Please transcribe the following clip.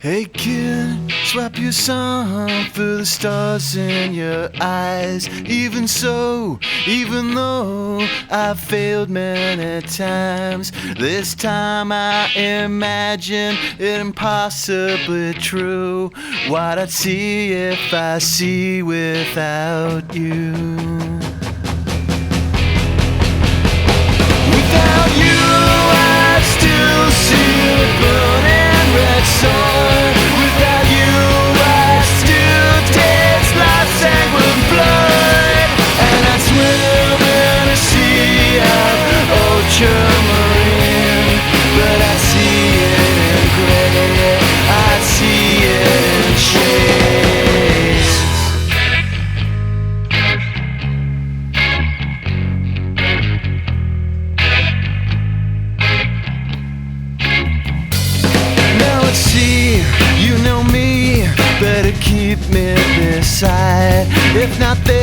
Hey kid, swap your song for the stars in your eyes. Even so, even though I've failed many times, this time I imagine it impossibly true. What I'd see if I see without you. Without you, I still see the burning red sun. Without you, I still taste life's sanguine blood. And I swim in a sea of ultramarine, but I see it in gray, I see it in shades. Now let's see, you know me, better keep me beside. If not there